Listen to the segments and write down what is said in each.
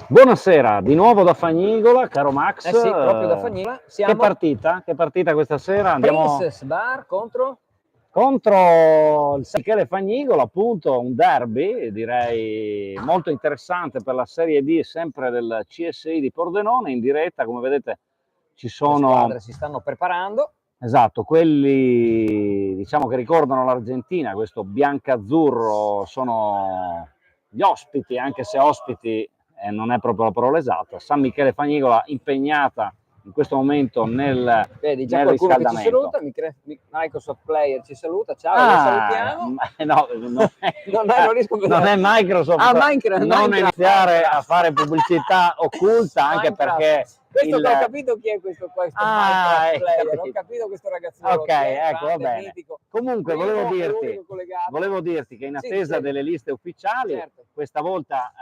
Buonasera, di nuovo da Fagnigola, caro Max. Eh sì, proprio da Fagnigola. Siamo Che partita? Che partita questa sera? Andiamo Princess Bar contro contro il San Michele Fagnigola, appunto un derby, direi molto interessante per la Serie D, sempre del CSI di Pordenone, in diretta, come vedete ci le sono... squadre si stanno preparando. Esatto, quelli diciamo che ricordano l'Argentina, questo biancazzurro, sono gli ospiti, anche se ospiti non è proprio la parola esatta. San Michele Fagnigola impegnata in questo momento nel Vedi, già nel qualcuno che ci riscaldamento. saluta, Microsoft Player ci saluta, ciao, lo salutiamo. No, non è Microsoft, Minecraft, non iniziare a fare pubblicità occulta, anche perché... Questo che ho capito chi è questo Minecraft Player, ho capito questo ragazzino. Ok, ecco, va bene. Mitico. Comunque volevo dirti che in attesa delle liste ufficiali, certo, questa volta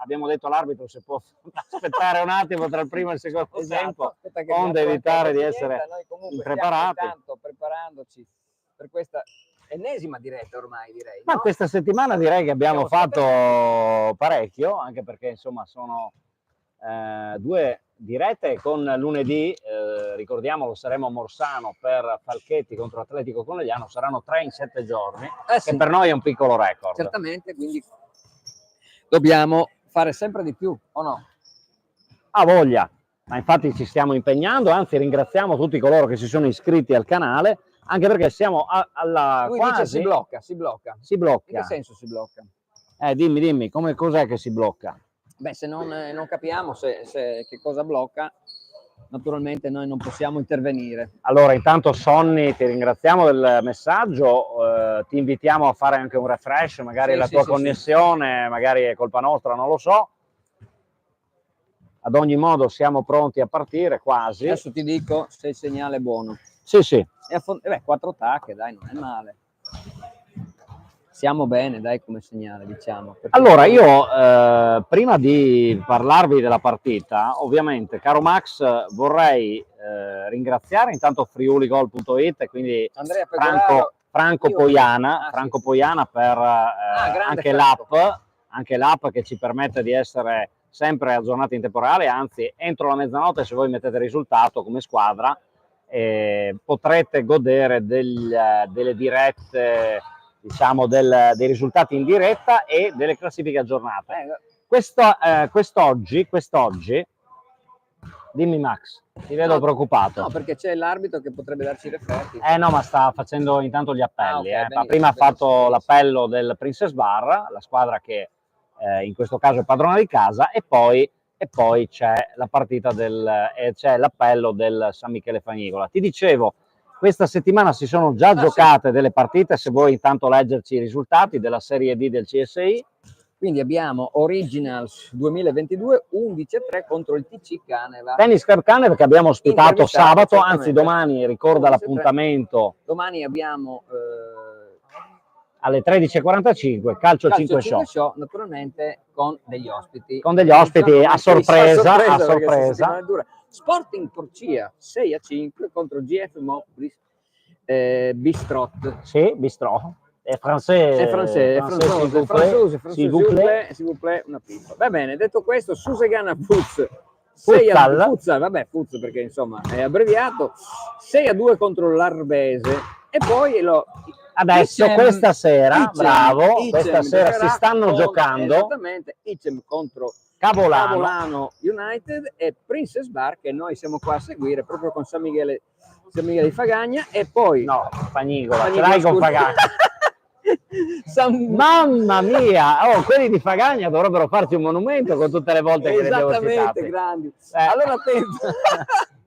abbiamo detto all'arbitro se può aspettare un attimo tra il primo e il secondo tempo, onde evitare di essere impreparati. Stiamo intanto preparandoci per questa ennesima diretta ormai, direi. Ma no? questa settimana direi che abbiamo fatto parecchio, anche perché insomma sono due dirette con lunedì, ricordiamolo, saremo a Morsano per Falchetti contro Atletico Conegliano, saranno 3 in 7 giorni, sì, che per noi è un piccolo record. Certamente, quindi dobbiamo fare sempre di più, o no? Ha voglia, ma infatti ci stiamo impegnando, anzi ringraziamo tutti coloro che si sono iscritti al canale, anche perché siamo alla Lui quasi... dice si blocca. Si blocca. In che senso si blocca? Dimmi, cos'è che si blocca? Beh, se non capiamo che cosa blocca, naturalmente noi non possiamo intervenire. Allora, intanto Sonny, ti ringraziamo del messaggio, ti invitiamo a fare anche un refresh, magari la tua connessione, magari è colpa nostra, non lo so. Ad ogni modo siamo pronti a partire, quasi. Adesso ti dico se il segnale è buono. Sì. Beh, 4 tacche, dai, non è male. Siamo bene, dai, come segnale, diciamo. Allora, io prima di parlarvi della partita, ovviamente, caro Max, vorrei ringraziare intanto friuligol.it e quindi Franco Poiana per anche l'app che ci permette di essere sempre aggiornati in temporale, anzi entro la mezzanotte se voi mettete risultato come squadra potrete godere delle dirette, diciamo dei risultati in diretta e delle classifiche aggiornate. Quest'oggi, dimmi Max, ti vedo preoccupato. No, perché c'è l'arbitro che potrebbe darci i referti. No, ma sta facendo intanto gli appelli. Prima ha fatto benissimo. l'appello del Princess Bar, la squadra che in questo caso è padrona di casa, e poi c'è la partita c'è l'appello del San Michele Fagnigola. Ti dicevo, questa settimana si sono già giocate delle partite, se vuoi intanto leggerci i risultati della Serie D del CSI. Quindi abbiamo Originals 2022 11-3 contro il TC Caneva. Tennis Club Caneva che abbiamo ospitato sabato, anzi domani, ricorda l'appuntamento. Domani abbiamo alle 13:45 Calcio 5 Show, naturalmente con degli ospiti. A sorpresa. Sporting Porcia 6-5 contro GF Mop Bistrot. Sì, Bistrot. È francese, s'il vous plaît, una pizza. Va bene, detto questo, Susegana Futsal, vabbè, Futsal perché insomma è abbreviato, 6-2 contro l'Arbese, e poi adesso questa sera si stanno giocando esattamente Icem contro Cavolano United e Princess Bar, che noi siamo qua a seguire proprio con San Michele di Fagagna, e poi Fagnigola, ce l'hai con Fagagna. Mamma mia, quelli di Fagagna dovrebbero farci un monumento con tutte le volte che li abbiamo citati. Esattamente, grandi. Allora attento.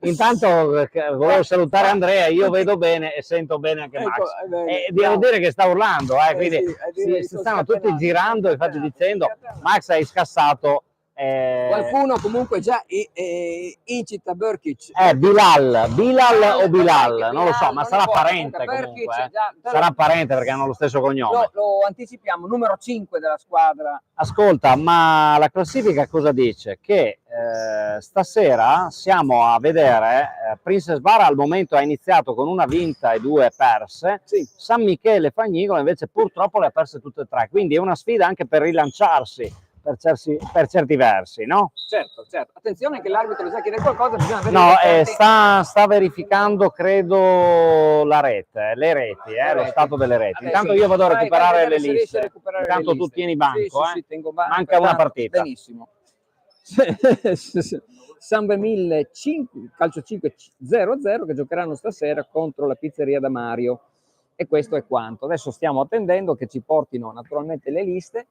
Intanto volevo salutare Andrea, io vedo bene e sento bene anche Max. Devo dire che sta urlando, quindi si stanno tutti girando, infatti dicendo Max hai scassato. Qualcuno comunque già incita Burkic. Bilal o Bilal, non lo so, ma sarà parente comunque. Sarà parente perché hanno lo stesso cognome. Lo anticipiamo, numero 5 della squadra. Ascolta, ma la classifica cosa dice? Che stasera siamo a vedere Princess Bar al momento ha iniziato con una vinta e 2 perse. Sì. San Michele Fagnigola invece purtroppo le ha perse tutte e 3, quindi è una sfida anche per rilanciarsi per certi versi, no? Certo, certo. Attenzione che l'arbitro bisogna chiedere qualcosa, bisogna vedere No, i sta verificando, credo, le reti, lo stato delle reti. Adesso Intanto io vado a vai recuperare vedere le se riesci a liste. recuperare Intanto le tu liste. tieni banco, Sì, tengo banco. Manca una partita. Benissimo. Sambe 1000 calcio 5 0-0 che giocheranno stasera contro la pizzeria da Mario, e questo è quanto. Adesso stiamo attendendo che ci portino naturalmente le liste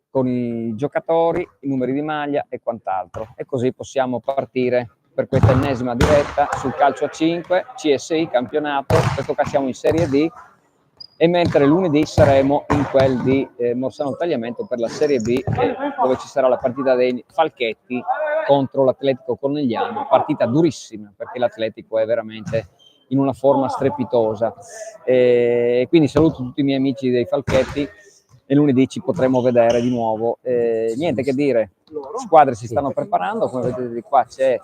con i giocatori, i numeri di maglia e quant'altro, e così possiamo partire per questa ennesima diretta sul calcio a 5 CSI campionato. In questo caso siamo in Serie D, e mentre lunedì saremo in quel di Morsano Tagliamento per la Serie B, dove ci sarà la partita dei Falchetti contro l'Atletico Cornigliano, partita durissima perché l'Atletico è veramente in una forma strepitosa, e quindi saluto tutti i miei amici dei Falchetti, e lunedì ci potremo vedere di nuovo. Niente che dire, le squadre si stanno preparando, come vedete di qua c'è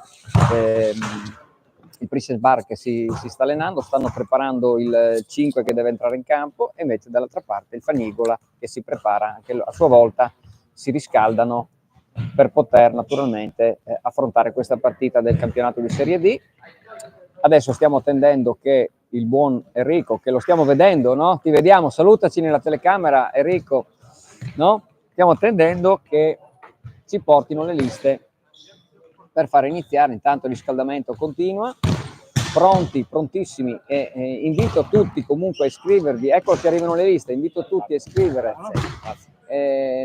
il Princess Bar che si sta allenando, stanno preparando il 5 che deve entrare in campo, e invece dall'altra parte il Fanigola che si prepara anche a sua volta, si riscaldano per poter naturalmente affrontare questa partita del campionato di Serie D. Adesso stiamo attendendo che il buon Enrico, che lo stiamo vedendo, no? Ti vediamo, salutaci nella telecamera Enrico, no? Stiamo attendendo che ci portino le liste per fare iniziare. Intanto il riscaldamento continua, prontissimi, e invito tutti comunque a iscrivervi. Ecco che arrivano le liste, invito tutti a iscrivere.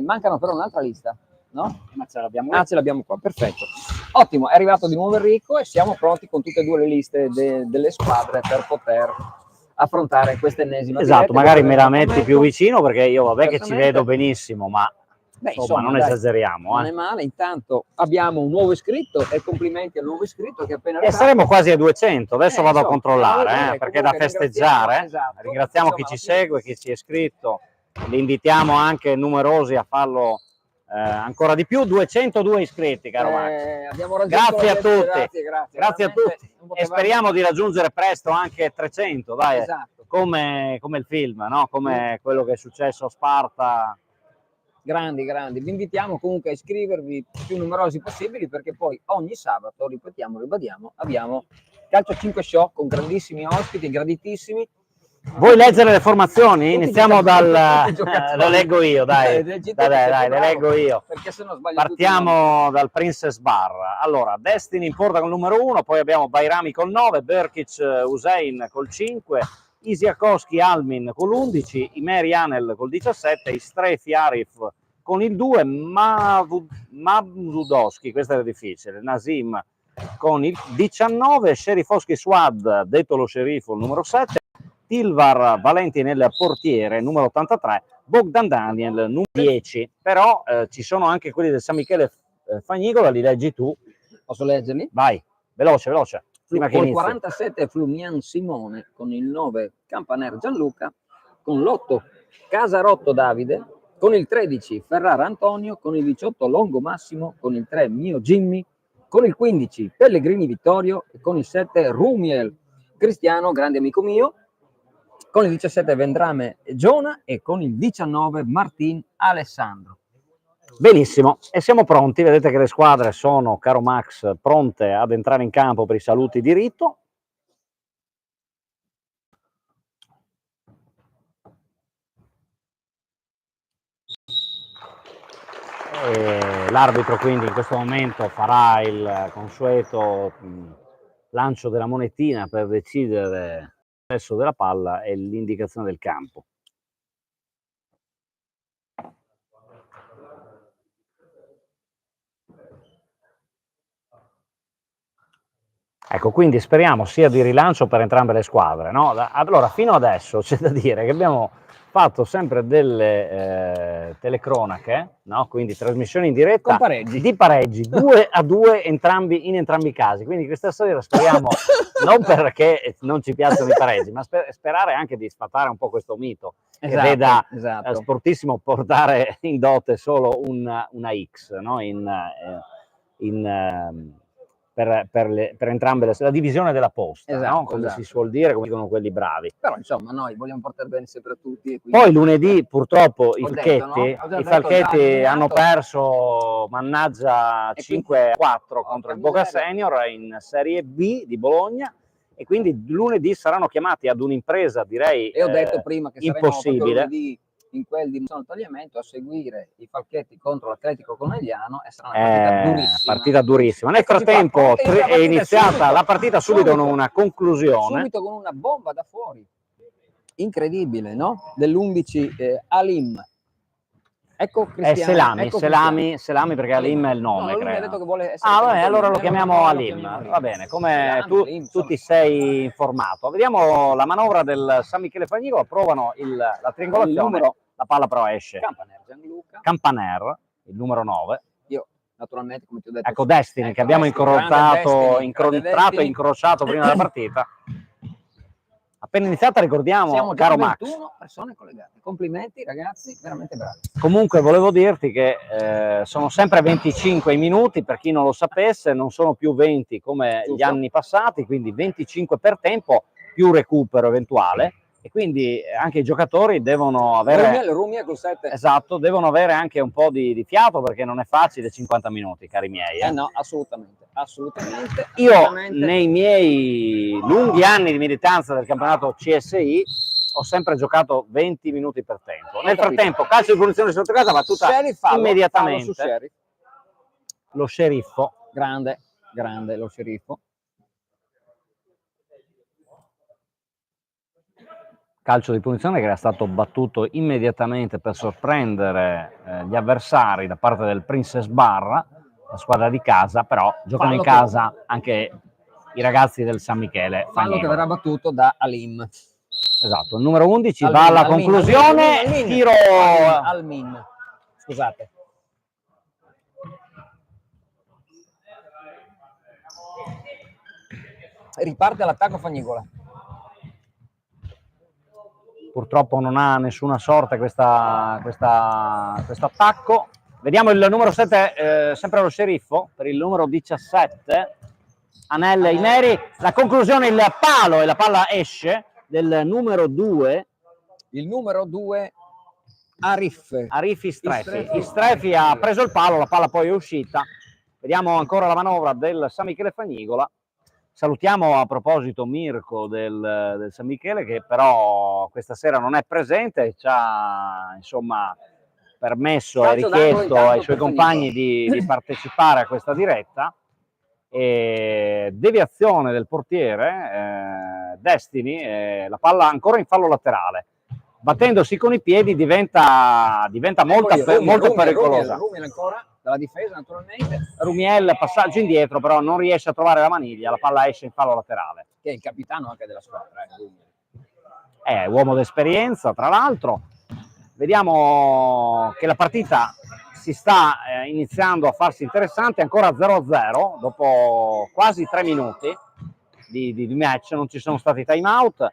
Mancano però un'altra lista, no? Ma ce l'abbiamo qua, perfetto. Ottimo, è arrivato di nuovo Enrico e siamo pronti con tutte e due le liste delle squadre per poter affrontare questa ennesima diretta. Esatto, magari me la metti più vicino, perché io vabbè che ci vedo benissimo, ma insomma non esageriamo. Non è male. Intanto abbiamo un nuovo iscritto, e complimenti al nuovo iscritto che è appena arrivato. E saremo quasi a 200, adesso vado a controllare, perché è da festeggiare. Esatto. Ringraziamo chi ci segue, chi si è iscritto, li invitiamo anche numerosi a farlo ancora di più. 202 iscritti, caro Max. Grazie a tutti, grazie a tutti, e speriamo di raggiungere presto anche 300, dai, esatto. come il film, no? Come quello che è successo a Sparta. Grandi, vi invitiamo comunque a iscrivervi più numerosi possibili, perché poi ogni sabato, ribadiamo, abbiamo Calcio 5 Show con grandissimi ospiti, graditissimi. Vuoi leggere le formazioni? Iniziamo lo leggo io, dai, le leggo io. Perché se no sbaglio. Partiamo dal Princess Bar. Allora, Destiny in porta col numero 1, poi abbiamo Bayrami col 9, Berkic Hussein col 5, Isiakowski Almin con l'11, Imeri Anel col 17, Istrefi Arif con il 2, Mavudowski, questo era difficile, Nasim con il 19, Sherifowski Swad, detto lo sceriffo, il numero 7, Tilvar Valenti nel portiere, numero 83, Bogdan Daniel, numero 10. Però ci sono anche quelli del San Michele Fagnigola, li leggi tu. Posso leggerli? Vai, veloce. Con il 47 Flumian Simone, con il 9 Campaner Gianluca, con l'8 Casarotto Davide, con il 13 Ferrara Antonio, con il 18 Longo Massimo, con il 3 Mio Jimmy, con il 15 Pellegrini Vittorio, e con il 7 Rumiel Cristiano, grande amico mio, con il 17 Vendrame Giona, e con il 19 Martin Alessandro. Benissimo, e siamo pronti. Vedete che le squadre sono, caro Max, pronte ad entrare in campo per i saluti di rito. L'arbitro quindi in questo momento farà il consueto lancio della monetina per decidere il possesso della palla e l'indicazione del campo. Ecco, quindi speriamo sia di rilancio per entrambe le squadre, no? Allora, fino adesso c'è da dire che abbiamo fatto sempre delle telecronache, no? Quindi trasmissioni in diretta di pareggi 2-2 in entrambi i casi. Quindi questa sera speriamo, non perché non ci piacciono i pareggi, ma sperare anche di sfatare un po' questo mito, che veda Sportissimo portare in dote solo una X, no? per entrambe la divisione della posta, Esatto, no? Come esatto. si suol dire, come dicono quelli bravi. Però insomma noi vogliamo portare bene sempre a tutti. E quindi... Poi lunedì purtroppo i Ho detto, no? Falchetti, Ho già i detto, Falchetti già hanno eliminato. perso, mannaggia, E quindi- 5-4 Porca contro il Boca miseria. Senior in Serie B di Bologna, e quindi lunedì saranno chiamati ad un'impresa, direi, E ho detto prima che saremo proprio impossibile. lunedì in quel di Monzano Tagliamento a seguire i Falchetti contro l'Atletico Conegliano, e sarà una partita durissima. Partita durissima. Nel Eccoci qua, frattempo inizia la è partita iniziata subito, la partita subito con subito. una conclusione. Subito con una bomba da fuori. Incredibile, no? Dell'11 Alim. Ecco È Cristiano. Selami perché Alim è il nome, No, lui mi ha credo. detto che vuole essere Vabbè, chiamato allora Alim. lo chiamiamo Alim. chiamiamo Alim. Va bene, come Selami, tu, Alim, tu insomma. ti sei informato. Vediamo la manovra del San Michele Fagnicola, provano la triangolazione, Il numero- la palla però esce. Campaner Gianluca. Campaner, il numero 9. Io, naturalmente, come ti ho detto... Ecco Destiny, ecco, che abbiamo Destiny, grande Destiny, incontrato e Destiny. incrociato prima della partita. Appena iniziata, ricordiamo, Siamo già caro Max. 21 persone collegate. Complimenti ragazzi, veramente bravi. Comunque volevo dirti che sono sempre 25 i minuti, per chi non lo sapesse, non sono più 20 come Giusto. gli anni passati, quindi 25 per tempo più recupero eventuale, e quindi anche i giocatori devono avere... Rumiel col 7. Esatto, devono avere anche un po' di fiato, perché non è facile 50 minuti, cari miei. No, assolutamente. Io nei miei lunghi anni di militanza del campionato CSI ho sempre giocato 20 minuti per tempo. Nel frattempo, calcio di punizione sotto casa, battuta immediatamente. Lo sceriffo. Grande lo sceriffo. Calcio di punizione che era stato battuto immediatamente per sorprendere gli avversari da parte del Princess Bar, la squadra di casa, però giocano in casa anche i ragazzi del San Michele. Fallo che verrà battuto da Alim. Esatto, il numero 11 va alla conclusione, tiro... Almin, scusate. Riparte l'attacco Fagnicola. Purtroppo non ha nessuna sorte questo attacco. Vediamo il numero 7, sempre lo sceriffo, per il numero 17, Anelle i neri. La conclusione, il palo, e la palla esce del numero 2. Il numero 2, Arif Istrefi ha preso il palo, la palla poi è uscita. Vediamo ancora la manovra del San Michele Fagnicola. Salutiamo a proposito Mirko del San Michele, che però questa sera non è presente, ci ha insomma permesso e richiesto ai suoi compagni di partecipare a questa diretta. E deviazione del portiere Destiny, la palla ancora in fallo laterale, battendosi con i piedi diventa molto pericolosa. Rumiel ancora dalla difesa, naturalmente. Rumiel, passaggio indietro, però non riesce a trovare la maniglia, la palla esce in fallo laterale. Che è il capitano anche della squadra. È uomo d'esperienza, tra l'altro. Vediamo che la partita si sta iniziando a farsi interessante, ancora 0-0 dopo quasi 3 minuti di match, non ci sono stati time out.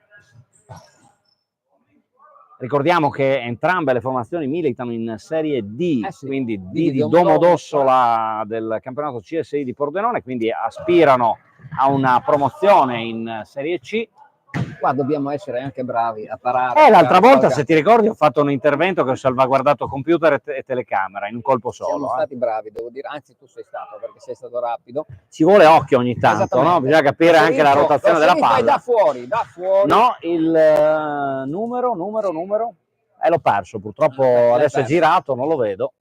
Ricordiamo che entrambe le formazioni militano in Serie D, quindi D di Domodossola del campionato CSI di Pordenone, quindi aspirano a una promozione in Serie C. Qua dobbiamo essere anche bravi a parare. L'altra volta, se ti ricordi, ho fatto un intervento che ho salvaguardato computer e telecamera in un colpo solo. Siamo stati bravi, devo dire, anzi tu sei stato, perché sei stato rapido. Ci vuole occhio ogni tanto, no? Bisogna capire anche la rotazione della palla. Da fuori. No, il numero, l'ho perso, purtroppo adesso è girato, non lo vedo.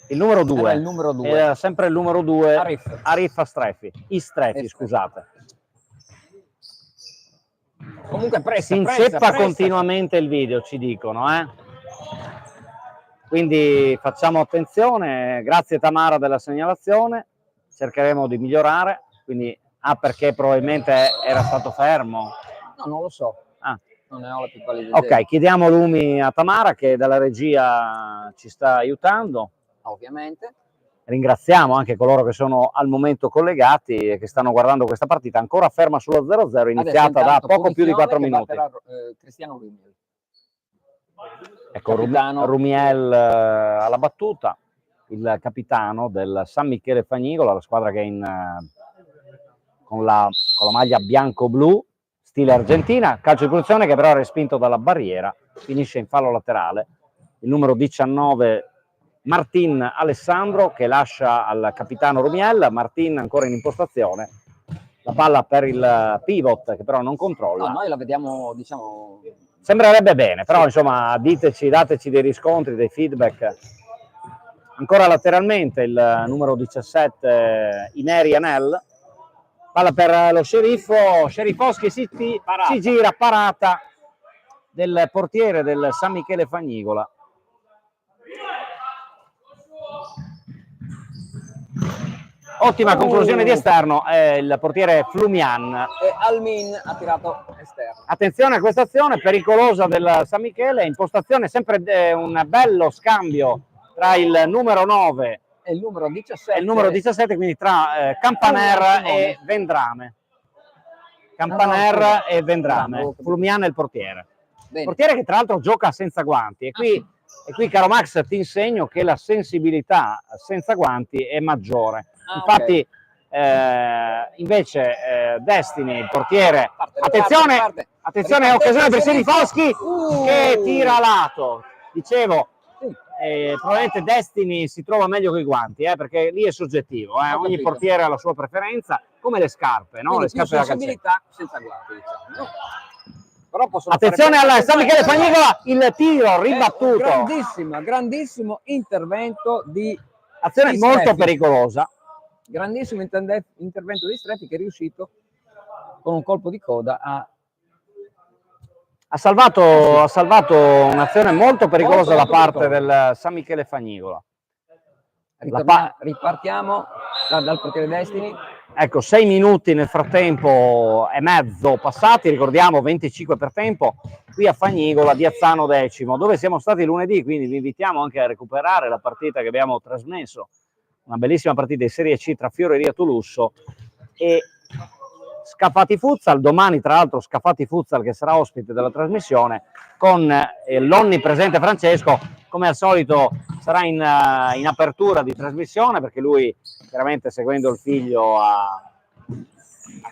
Il numero 2. Il numero 2. Era sempre il numero 2, Arif Istrefi, scusate. Comunque si inceppa continuamente il video, ci dicono, quindi facciamo attenzione. Grazie Tamara della segnalazione, cercheremo di migliorare. Quindi perché probabilmente era stato fermo? No, non lo so, non ne ho la più pallida idea. Ok, chiediamo lumi a Tamara che dalla regia ci sta aiutando, ovviamente. Ringraziamo anche coloro che sono al momento collegati e che stanno guardando questa partita ancora ferma sullo 0-0, iniziata da poco più di 4 minuti. Cristiano Rumiel. Ecco, Rumiel alla battuta. il capitano del San Michele Fagnigola, la squadra che è con la maglia bianco-blu, stile Argentina. Calcio di punizione che però è respinto dalla barriera, finisce in fallo laterale. Il numero 19 Martin Alessandro che lascia al capitano Rumiel. Martin ancora in impostazione, la palla per il pivot che però non controlla. No, noi la vediamo, diciamo... Sembrerebbe bene, però insomma dateci dei riscontri, dei feedback. Ancora lateralmente il numero 17 Ineri Anel, palla per lo sceriffo, Scerifoschi si gira, parata del portiere del San Michele Fagnigola. Ottima conclusione di esterno, il portiere Flumian. E Almin ha tirato esterno. Attenzione a questa azione pericolosa del San Michele, impostazione sempre un bello scambio tra il numero 9 e il numero 17, il numero 17, quindi tra Campaner e Vendrame. Campaner e Vendrame. Flumian è il portiere. Bene. Portiere che tra l'altro gioca senza guanti. E qui caro Max, ti insegno che la sensibilità senza guanti è maggiore. Infatti, invece, Destiny, il portiere, attenzione, occasione per Scerifoschi che tira a lato. Dicevo, probabilmente Destiny si trova meglio con i guanti, perché lì è soggettivo. Ogni portiere ha la sua preferenza, come le scarpe, no? Le scarpe della sensibilità senza guanti, diciamo. Però attenzione al San Michele Fagnigola, il tiro ribattuto. Grandissimo intervento di azione molto pericolosa. Grandissimo intervento di Streffi che è riuscito con un colpo di coda ha salvato un'azione molto pericolosa da parte del San Michele Fagnigola. Ripartiamo dal portiere Destiny. Ecco, 6 minuti nel frattempo e mezzo passati, ricordiamo 25 per tempo, qui a Fagnigola di Azzano X, dove siamo stati lunedì, quindi vi invitiamo anche a recuperare la partita che abbiamo trasmesso, una bellissima partita di Serie C tra Fioreria Tulusso e Scafati Futsal. Domani tra l'altro Scafati Futsal che sarà ospite della trasmissione con l'onnipresente Francesco, come al solito sarà in apertura di trasmissione, perché lui chiaramente seguendo il figlio a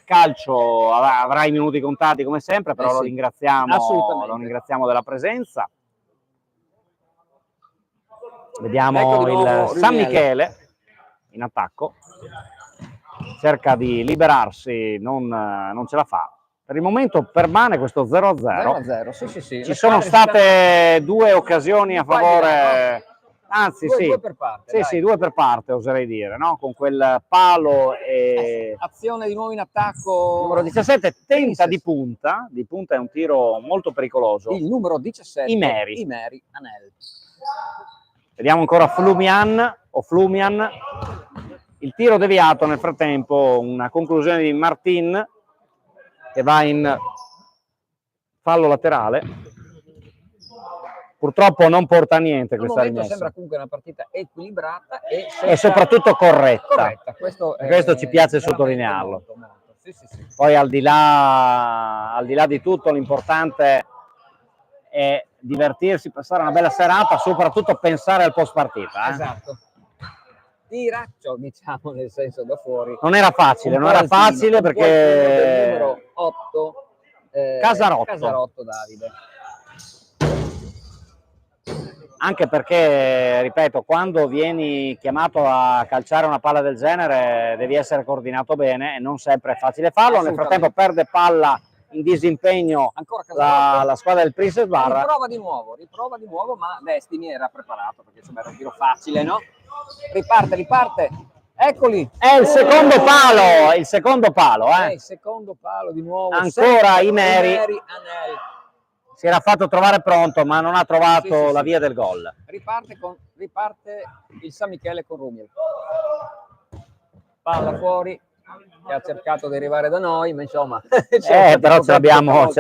calcio avrà i minuti contati come sempre, però lo ringraziamo della presenza. Vediamo il San Michele in attacco, cerca di liberarsi, non ce la fa. Per il momento permane questo 0-0. Sì. Ci sono state 2 occasioni a favore, anzi due per parte, sì, 2 per parte oserei dire, no? Con quel palo e azione di nuovo in attacco. Numero 17 tenta di punta è un tiro molto pericoloso. Il numero 17 Imeri Anel. Vediamo ancora Flumian. Il tiro deviato nel frattempo, una conclusione di Martin che va in fallo laterale. Purtroppo non porta a niente questa rimessa. Sembra comunque una partita equilibrata e soprattutto corretta. Questo ci piace sottolinearlo. Molto. Sì. Poi al di là di tutto l'importante è divertirsi, passare una bella serata, soprattutto pensare al post partita. Esatto. Tiraccio, diciamo, nel senso da fuori. Non era facile perché il numero 8 Casarotto Davide. Anche perché, ripeto, quando vieni chiamato a calciare una palla del genere devi essere coordinato bene e non sempre è facile farlo. Nel frattempo perde palla in disimpegno la squadra del Princess Bar. Riprova di nuovo, ma Destiny era preparato perché insomma era un tiro facile, no? Riparte. Eccoli. È il secondo palo, il secondo palo di nuovo. Ancora Imeri. Anel. Si era fatto trovare pronto, ma non ha trovato la via del gol. Riparte il San Michele con Rumiel. Palla fuori, che ha cercato di arrivare da noi, ma insomma... però l'abbiamo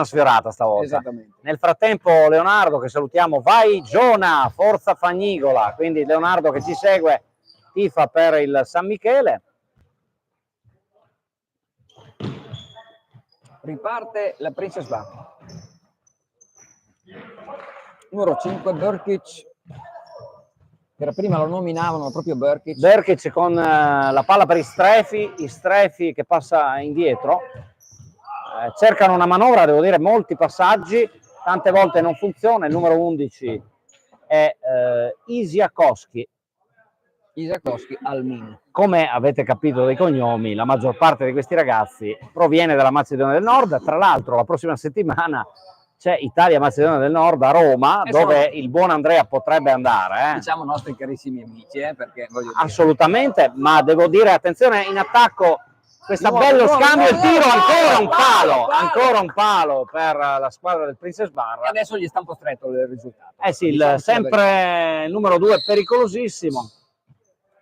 sfiorata stavolta. Esattamente. Nel frattempo Leonardo, che salutiamo, vai Giona, forza Fagnigola, quindi Leonardo che ci segue, tifa per il San Michele. Riparte la Princess Bar. Numero 5 Burkic. Era prima lo nominavano proprio Brkic. Brkic con la palla per Istrefi che passa indietro. Cercano una manovra, devo dire, molti passaggi, tante volte non funziona. Il numero 11 è Isiakowski. Almin. Come avete capito dai cognomi, la maggior parte di questi ragazzi proviene dalla Macedonia del Nord. Tra l'altro la prossima settimana c'è Italia-Macedonia del Nord a Roma, dove il buon Andrea potrebbe andare. Diciamo nostri carissimi amici, perché voglio dire. Assolutamente, ma devo dire, attenzione, in attacco, questo bello scambio, il tiro, ancora un palo per la squadra del Princess Bar. E adesso gli sta un po' stretto il risultato. Sì, sempre il numero 2 è pericolosissimo.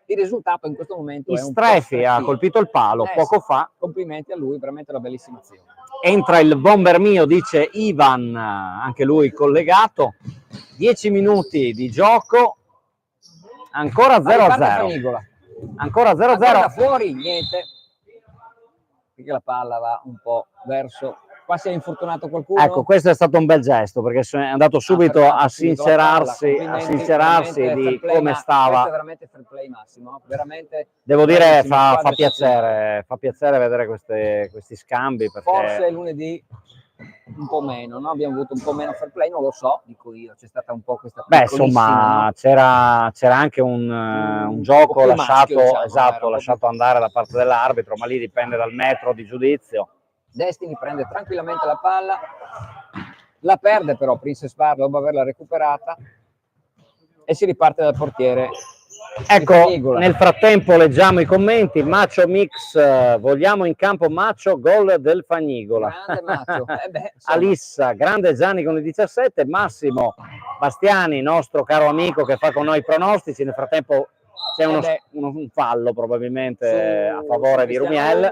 Il risultato in questo momento Istrefi ha colpito il palo poco fa. Complimenti a lui, veramente una bellissima azione. Entra il bomber mio, dice Ivan, anche lui collegato. 10 minuti di gioco, ancora 0-0. Ancora 0-0. Fuori, niente. Perché la palla va un po' verso... Qua si è infortunato qualcuno? Ecco, questo è stato un bel gesto, perché è andato subito a sincerarsi di come stava. Questo è veramente fair play massimo, veramente. Devo dire, fa piacere vedere questi scambi. Perché... Forse lunedì un po' meno, no? Abbiamo avuto un po' meno fair play, non lo so, dico io, c'è stata un po' questa insomma, no? c'era anche un gioco un lasciato, maschio, lasciato andare da parte dell'arbitro, ma lì dipende dal metro di giudizio. Destiny prende tranquillamente la palla, la perde però Princess Bar dopo averla recuperata e si riparte dal portiere. Ecco, nel frattempo leggiamo i commenti. Macio Mix, vogliamo in campo Macio, gol del Fagnigola. Grande Macio. Alissa, grande Gianni con il 17, Massimo Bastiani, nostro caro amico che fa con noi i pronostici. Nel frattempo c'è un fallo probabilmente a favore di Rumiel.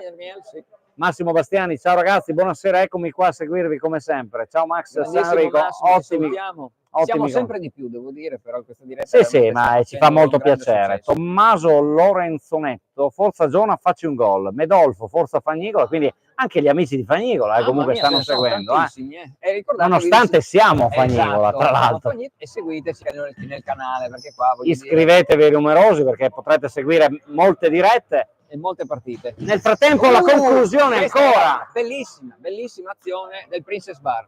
Sì. Massimo Bastiani, ciao ragazzi, buonasera, eccomi qua a seguirvi come sempre. Ciao Max Sanrico, ottimi. Siamo sempre di più, devo dire, però questa diretta sì, ma ci fa molto piacere. Successo. Tommaso Lorenzonetto, forza Giona, facci un gol. Medolfo, forza Fagnigola, quindi anche gli amici di Fagnigola comunque stanno seguendo. Nonostante siamo Fagnigola, tra l'altro. E seguiteci nel canale, perché qua iscrivetevi numerosi perché potrete seguire molte dirette. E molte partite. Nel frattempo la conclusione ancora. Bellissima azione del Princess Bar.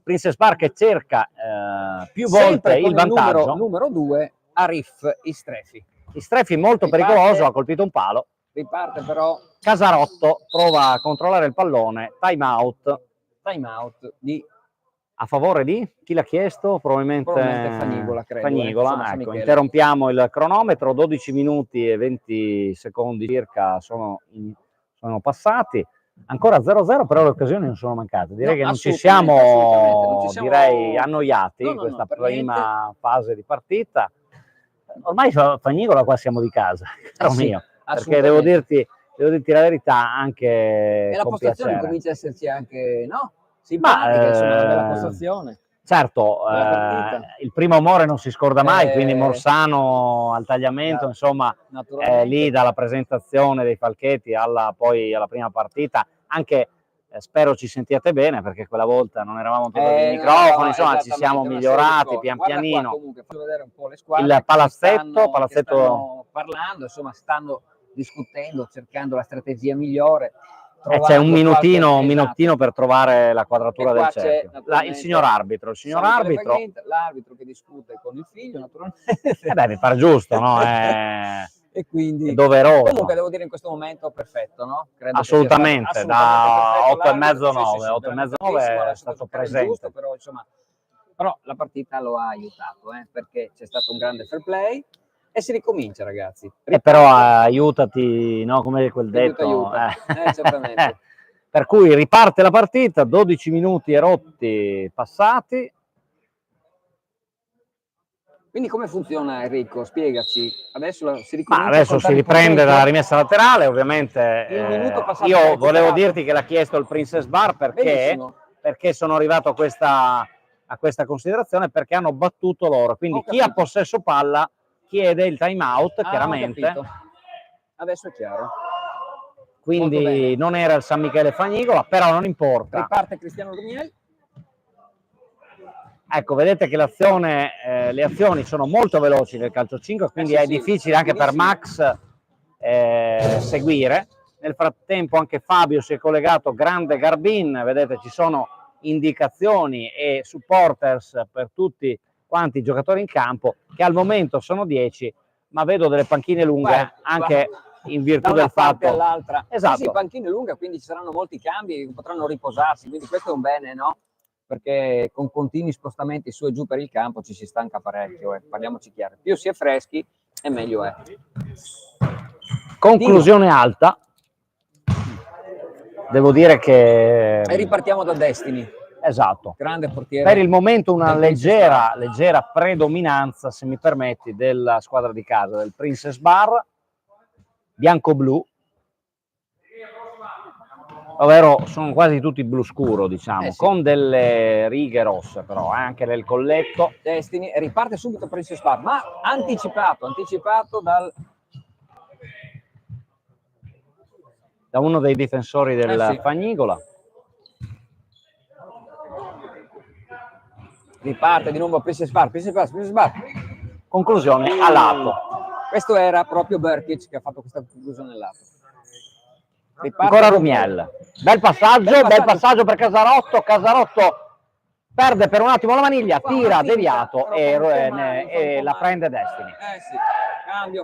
Princess Bar che cerca più volte il vantaggio. Numero 2, Arif Istrefi. Istrefi molto pericoloso, ha colpito un palo. Riparte però. Casarotto prova a controllare il pallone, time out di... A favore di? Chi l'ha chiesto? Probabilmente Fagnigola, credo. Fagnigola, ecco, interrompiamo il cronometro, 12 minuti e 20 secondi circa sono passati. Ancora 0-0, però le occasioni non sono mancate. Direi che non ci siamo annoiati in questa prima fase di partita. Ormai Fagnigola qua siamo di casa, caro mio, perché devo dirti la verità anche e la postazione comincia a esserci anche, no? Simpatica, insomma, una bella postazione. Certo, il primo amore non si scorda mai, quindi Morsano al tagliamento, insomma, lì dalla presentazione dei Falchetti poi alla prima partita, anche spero ci sentiate bene perché quella volta non eravamo tutti i microfoni, insomma ci siamo migliorati pian pianino. Comunque, faccio vedere un po' le squadre il palazzetto stanno parlando, insomma stanno discutendo, cercando la strategia migliore. C'è un minutino per trovare la quadratura del cerchio. Il signor arbitro. L'arbitro che discute con il figlio, naturalmente. Mi pare giusto, no? E quindi è doveroso. Comunque devo dire in questo momento perfetto, no? Credo assolutamente, da 8,5 9 è stato presente. Giusto, però la partita lo ha aiutato, perché c'è stato un grande fair play. E si ricomincia, ragazzi. Però aiutati, no? Come quel detto. Certamente. Per cui riparte la partita, 12 minuti e rotti passati. Quindi come funziona, Enrico? Spiegaci. Adesso si ricomincia. Adesso si riprende dalla rimessa laterale, ovviamente. Io volevo dirti che l'ha chiesto il Princess Bar perché sono arrivato a questa considerazione, perché hanno battuto loro. Quindi chi ha possesso palla chiede il time out, chiaramente. Adesso è chiaro. Quindi non era il San Michele Fagnigola, però non importa. Riparte Cristiano Rumiel. Ecco, vedete che le azioni sono molto veloci nel calcio 5, quindi è difficile anche per Max seguire. Nel frattempo anche Fabio si è collegato, grande Garbin, vedete ci sono indicazioni e supporters per tutti quanti i giocatori in campo, che al momento sono 10, ma vedo delle panchine lunghe anche in virtù del fatto all'altra. Esatto. Sì, panchine lunghe, quindi ci saranno molti cambi, potranno riposarsi, quindi questo è un bene, no? Perché con continui spostamenti su e giù per il campo ci si stanca parecchio, parliamoci chiaro. Più si è freschi e meglio è. Conclusione alta. Devo dire che... E ripartiamo da Destiny. Esatto. Grande portiere. Per il momento una leggera predominanza, se mi permetti, della squadra di casa, del Princess Bar, bianco-blu, ovvero sono quasi tutti blu scuro, diciamo, con delle righe rosse però, anche nel colletto. Destiny riparte subito Princess Bar, ma anticipato da uno dei difensori del Fagnigola. Riparte di nuovo Princess Bar. Conclusione a lato. Questo era proprio Berkic che ha fatto questa conclusione a lato. Ancora Rumiel. Bel passaggio per Casarotto perde per un attimo la maniglia, tira deviato e la prende Destiny.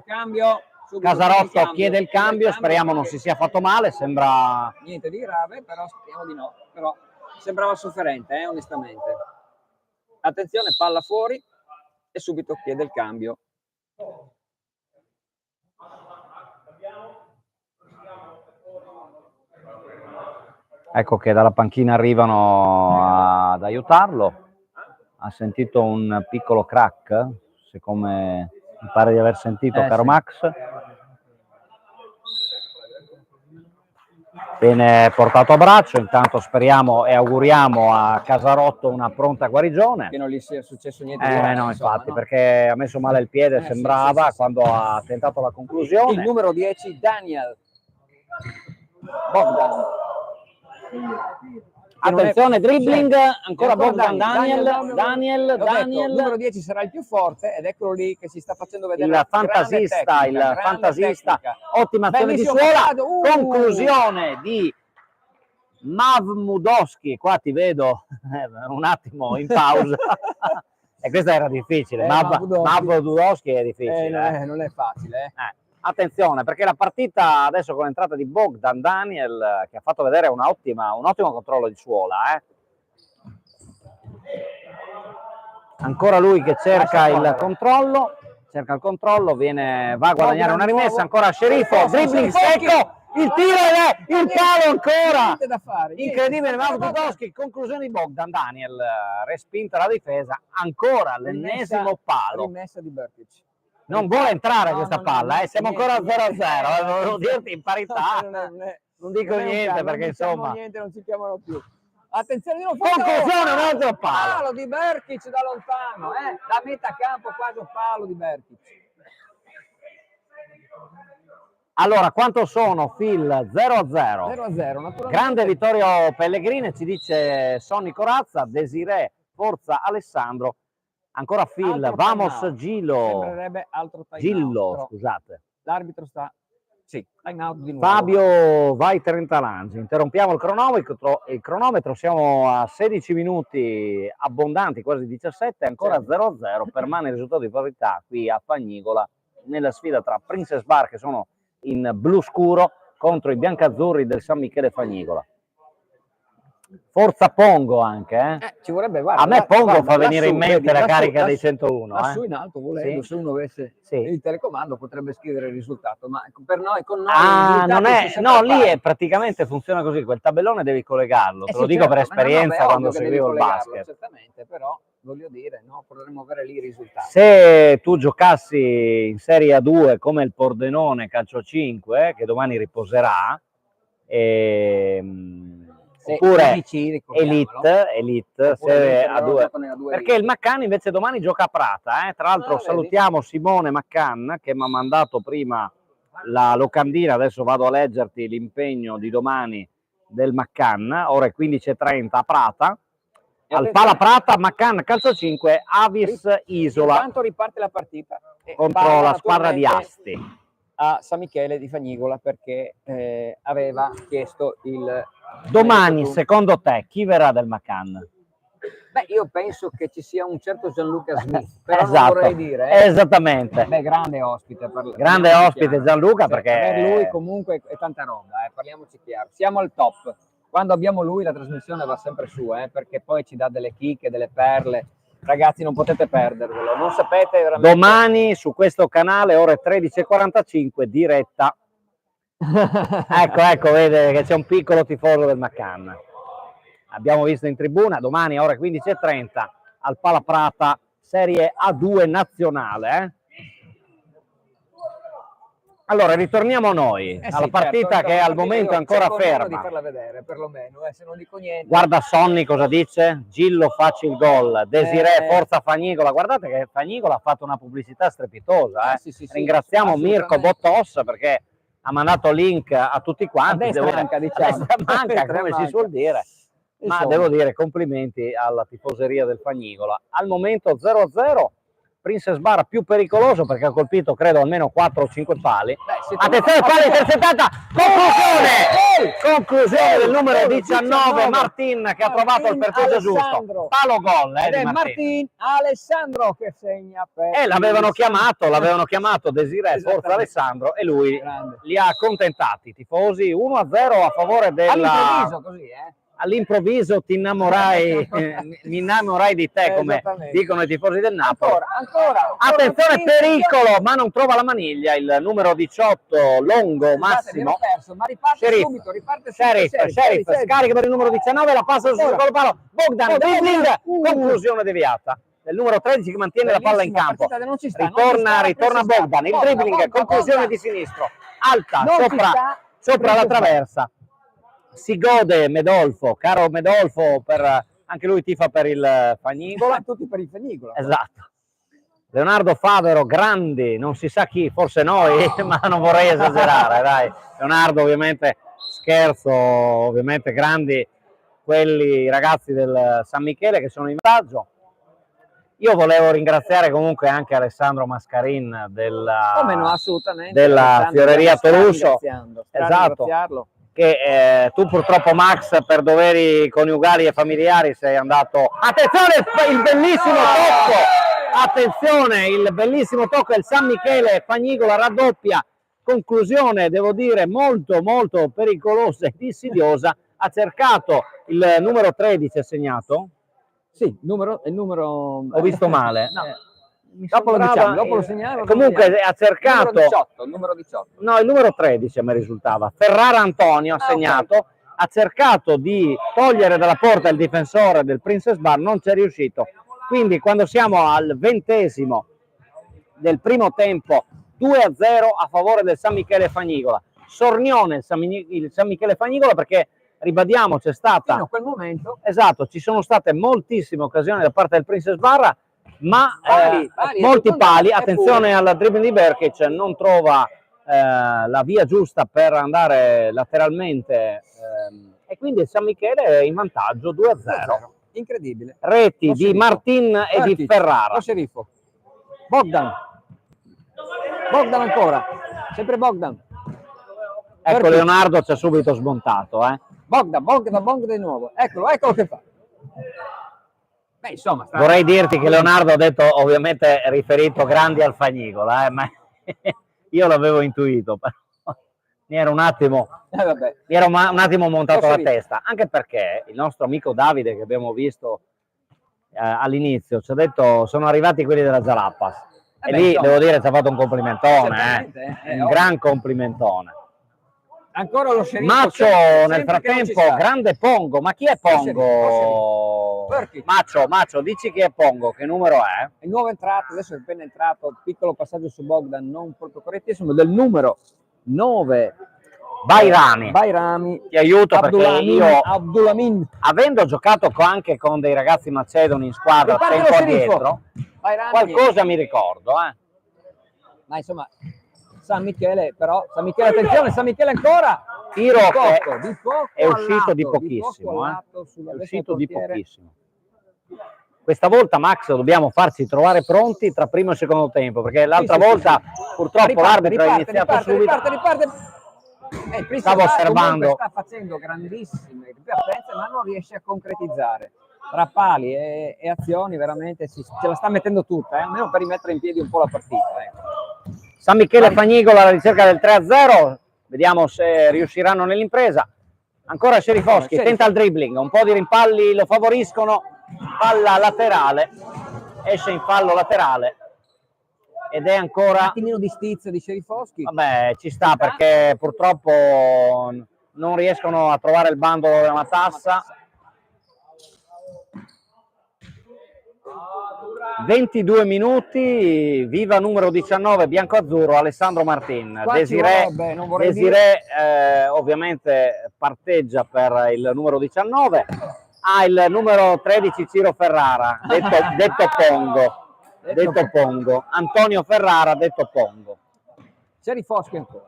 Cambio. Casarotto chiede il cambio, speriamo non si sia fatto male, sembra... Niente di grave, però speriamo di no. Però sembrava sofferente, onestamente. Attenzione, palla fuori e subito chiede il cambio. Ecco che dalla panchina arrivano ad aiutarlo. Ha sentito un piccolo crack, siccome mi pare di aver sentito, caro Max. Viene portato a braccio, intanto speriamo e auguriamo a Casarotto una pronta guarigione. Che non gli sia successo niente di grave, no, infatti, perché ha messo male il piede, sembrava, quando ha tentato la conclusione. Il numero 10, Daniel Bogdan. Attenzione, dribbling, ancora Bogdan, Daniel. Il numero 10 sarà il più forte ed eccolo lì che si sta facendo vedere. Il fantasista, ottima azione di Suola, conclusione di Mavmudowski, qua ti vedo un attimo in pausa. E questa era difficile, Mavmudowski è difficile. Non è facile. Attenzione, perché la partita adesso con l'entrata di Bogdan Daniel, che ha fatto vedere un ottimo controllo di Suola. Ancora lui che cerca il controllo, va a guadagnare una rimessa, ancora Sceriffo, dribbling secco, il tiro e il palo ancora. Incredibile, Mavmudowski, conclusione di Bogdan Daniel, respinta la difesa, ancora l'ennesimo palo. Rimessa di Berkic. Non vuole entrare questa palla, siamo ancora a 0-0, devo dirti in parità, non dico niente perché insomma... non ci chiamano più. Attenzione di nuovo, conclusione, un altro palo di Berkic da lontano, da metà campo quasi un palo di Berkic. Allora, quanto sono, Phil? 0-0. 0-0, grande Vittorio Pellegrini, ci dice Sonny Corazza, Desiré, Forza Alessandro. Ancora Phil, vamos Gillo. Sembrerebbe altro Gillo, scusate. L'arbitro sta... Sì, time out di nuovo. Fabio, vai 30 Lange. Interrompiamo il cronometro, siamo a 16 minuti abbondanti, quasi 17, ancora 0-0, permane il risultato di parità qui a Fagnigola, nella sfida tra Princess Bar, che sono in blu scuro, contro i biancazzurri del San Michele Fagnigola. Forza Pongo anche, ci vorrebbe, guarda, a me Pongo fa venire in mente la carica dei 101. Lassù in alto, volendo, se uno avesse il telecomando potrebbe scrivere il risultato, ma per noi, con noi... lì è praticamente funziona così, quel tabellone devi collegarlo, te lo dico per esperienza quando seguivo il basket. Certamente, però voglio dire, potremmo avere lì i risultati. Se tu giocassi in Serie A2 come il Pordenone Calcio 5, che domani riposerà, oppure Elite Serie A2, perché il Maccan invece domani gioca a Prata, tra l'altro salutiamo Simone Maccan che mi ha mandato prima la locandina, adesso vado a leggerti l'impegno di domani del Maccan, ore 15:30 a Prata, al Pala Prata, Macan calcio 5, Avis Isola. Intanto riparte la partita contro la squadra di Asti. A San Michele di Fagnigola, perché aveva chiesto il... Domani, secondo te, chi verrà del Macan? Beh, io penso che ci sia un certo Gianluca Smith, però Esatto, non vorrei dire. Esattamente. Beh, grande ospite. Grande ospite Gianluca, cioè, perché... per lui comunque è tanta roba, parliamoci chiaro. Siamo al top. Quando abbiamo lui la trasmissione va sempre su, perché poi ci dà delle chicche, delle perle. Ragazzi, non potete perdervelo, non sapete veramente. Domani su questo canale, ore 13:45, diretta. ecco, vede che c'è un piccolo tifoso del Macan. Abbiamo visto in tribuna, domani ore 15:30 al Pala Prata, Serie A2 nazionale. Allora, ritorniamo noi alla partita, certo, che al momento è ancora ferma. Di farla vedere, perlomeno, se non dico niente. Guarda Sonny cosa dice? Gillo facci il gol, Desiree forza Fagnigola. Guardate che Fagnigola ha fatto una pubblicità strepitosa. Sì, Ringraziamo Mirko Bottos perché ha mandato link a tutti quanti. Manca, diciamo. Manca, come si suol dire. Ma devo dire complimenti alla tifoseria del Fagnigola. Al momento 0-0. Princess Bar più pericoloso perché ha colpito credo almeno 4 o 5 pali. Attenzione, palla intercettata, conclusione del numero 19 Martin, che ha trovato il percorso giusto. Palo gol ed è Martin Alessandro che segna per l'avevano chiamato Desiree forza Alessandro, e lui li ha accontentati. Tifosi 1-0 a favore della... All'improvviso così, All'improvviso ti innamorai, mi innamorai di te, come dicono i tifosi del Napoli. Ancora. Attenzione, pericolo, ma non trova la maniglia il numero 18 Longo Massimo. Ma riparte subito, Sheriff, scarica per il numero 19, la passa sul secondo palo. Bogdan, dribbling, conclusione deviata. Il numero 13 che mantiene la palla in campo. Ritorna Bogdan, il dribbling, conclusione di sinistro, alta, sopra la traversa. Si gode Medolfo, caro Medolfo, anche lui tifa per il Fagnigola. Tutti per il Fagnigola. Esatto. Leonardo Favero, grandi, non si sa chi, forse noi, ma non vorrei esagerare, dai. Leonardo, ovviamente, scherzo, ovviamente grandi quelli ragazzi del San Michele che sono in vantaggio. Io volevo ringraziare comunque anche Alessandro Mascarin della Fioreria Toluso. Esatto. Che tu purtroppo, Max, per doveri coniugali e familiari sei andato... Attenzione, il bellissimo tocco! Attenzione, il bellissimo tocco, il San Michele Fagnigola raddoppia. Conclusione, devo dire, molto molto pericolosa e insidiosa. Ha cercato il numero 13, ha segnato? Sì, il numero... Ho visto male. No. Dopo lo segnalo. Comunque ha cercato il numero 18. No, il numero 13 a me risultava. Ferrara Antonio ha segnato, ha cercato di togliere dalla porta il difensore del Princess Bar, non ci è riuscito. Quindi quando siamo al 20° del primo tempo, 2-0 a favore del San Michele Fagnigola. Sornione il San Michele Fagnigola, perché ribadiamo c'è stata... Fino a quel momento. Esatto, ci sono state moltissime occasioni da parte del Princess Bar, ma molti pali. Attenzione alla dribbling di Berkic, non trova la via giusta per andare lateralmente, e quindi il San Michele è in vantaggio 2-0. Incredibile. Reti di Martin e di Ferrara. Lo sceriffo. Bogdan ancora, sempre Bogdan. Ecco, Leonardo ci ha subito smontato. Bogdan di nuovo. Eccolo che fa. Beh, insomma, vorrei dirti che Leonardo ha detto, ovviamente riferito grandi al Fagnigola, ma io l'avevo intuito, però mi ero un attimo montato la testa, anche perché il nostro amico Davide, che abbiamo visto all'inizio, ci ha detto sono arrivati quelli della Jalapas, e lì insomma, devo dire ci ha fatto un complimentone, un gran complimentone. Ancora lo sceriffo. Maccio nel frattempo, grande Pongo, ma chi è Pongo? Maccio, dici chi è Pongo, che numero è? Il nuovo entrato, adesso è appena entrato, piccolo passaggio su Bogdan, non proprio correttissimo, del numero 9. Bairami, ti aiuto perché io, Abdulamin, avendo giocato anche con dei ragazzi macedoni in squadra tempo addietro, qualcosa mi ricordo. Ma insomma... San Michele, attenzione, San Michele ancora. Tiro di poco è uscito di pochissimo. È uscito di pochissimo. Questa volta, Max, dobbiamo farci trovare pronti tra primo e secondo tempo, perché l'altra Sì, sì, volta sì. purtroppo l'arbitro ha iniziato subito. Riparte. Stavo osservando. Sta facendo grandissime ripartenze, ma non riesce a concretizzare. Tra pali e azioni veramente ce la sta mettendo tutta, almeno per rimettere in piedi un po' la partita. Ecco. San Michele Fagnigola alla ricerca del 3-0, vediamo se riusciranno nell'impresa. Ancora Scerifoschi, tenta il dribbling, un po' di rimpalli lo favoriscono, palla laterale, esce in fallo laterale ed è ancora... Un attimino di stizza di Scerifoschi. Vabbè, ci sta perché purtroppo non riescono a trovare il bandolo della matassa. 22 minuti, viva numero 19 bianco-azzurro Alessandro Martin. Desiré ovviamente parteggia per il numero 19, ha il numero 13 Ciro Ferrara, detto Pongo, Antonio Ferrara detto Pongo. Scerifoschi ancora.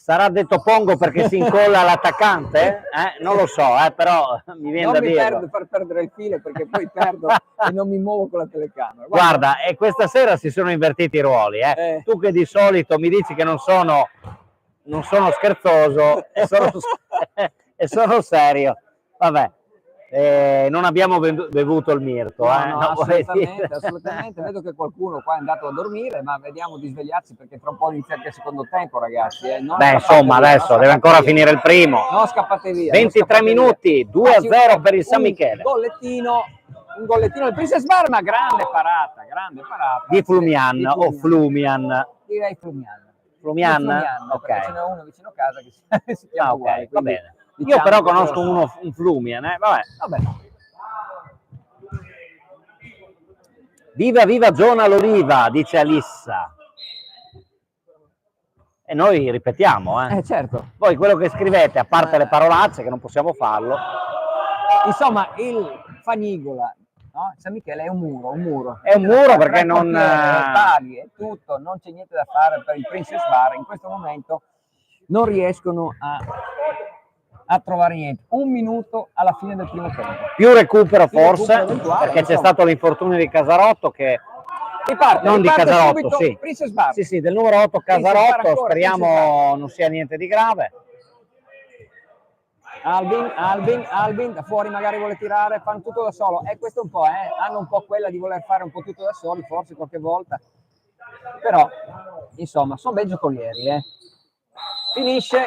Sarà detto Pongo perché si incolla l'attaccante? Non lo so, però mi viene da dire. Non mi far perdere il filo perché poi perdo e non mi muovo con la telecamera. Guarda, e questa sera si sono invertiti i ruoli. Tu che di solito mi dici che non sono scherzoso e sono serio. Vabbè, non abbiamo bevuto il mirto. No, assolutamente. Vedo che qualcuno qua è andato a dormire, ma vediamo di svegliarsi perché tra un po' inizia anche il secondo tempo, ragazzi. Beh, insomma, adesso deve ancora finire il primo. Non scappate via. 23 minuti, 2-0 per il San Michele. Un gollettino del Princess Bar, ma grande parata. Di Flumian o Flumian? Direi Flumian. Flumian? Ok. Ce n'è uno vicino a casa che si chiama uguale, va bene. Diciamo io però conosco un Flumian, vabbè. Viva Giona l'Oliva, dice Alissa. E noi ripetiamo, certo. Voi quello che scrivete, a parte le parolacce, che non possiamo farlo. Insomma, il Fagnigola, no? San Michele è un muro. È un muro perché non... pali e tutto, non c'è niente da fare per il Princess Bar. In questo momento non riescono a trovare niente. Un minuto alla fine del primo tempo. Più recupero forse, perché c'è stato l'infortunio di Casarotto che... non di Casarotto, sì. Princess Bar. Sì, del numero 8 Casarotto, speriamo non sia niente di grave. Albin, da fuori magari vuole tirare, fanno tutto da solo. Questo un po', hanno un po' quella di voler fare un po' tutto da soli, forse qualche volta. Però, insomma, sono bei giocolieri, Finisce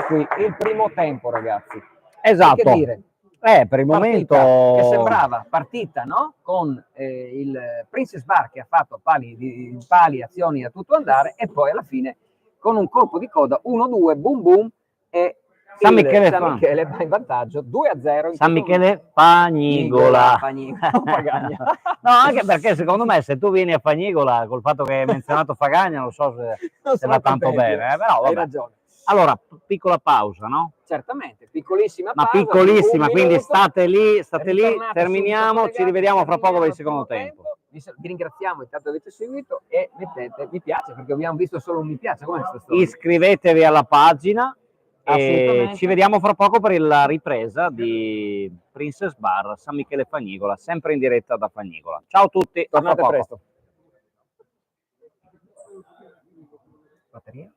qui il primo tempo, ragazzi. Esatto. Che dire? Per il momento che sembrava partita, no? Con il Princess Bar che ha fatto pali, azioni a tutto andare e poi alla fine con un colpo di coda 1-2, boom boom e San Michele va in vantaggio 2-0. San Michele Fagnigola. No, anche perché secondo me se tu vieni a Fagnigola col fatto che hai menzionato Fagagna non so se va tanto bene, però vabbè. Hai ragione. Allora, piccola pausa, no? Certamente, piccolissima pausa. Ma piccolissima, quindi state lì, terminiamo, ci rivediamo fra poco per il secondo tempo. Vi ringraziamo intanto avete seguito e mettete mi piace perché abbiamo visto solo un mi piace. Com'è questa storia? Iscrivetevi alla pagina e ci vediamo fra poco per la ripresa di Princess Bar San Michele Fagnigola, sempre in diretta da Fagnigola. Ciao a tutti, tornate presto. Batteria?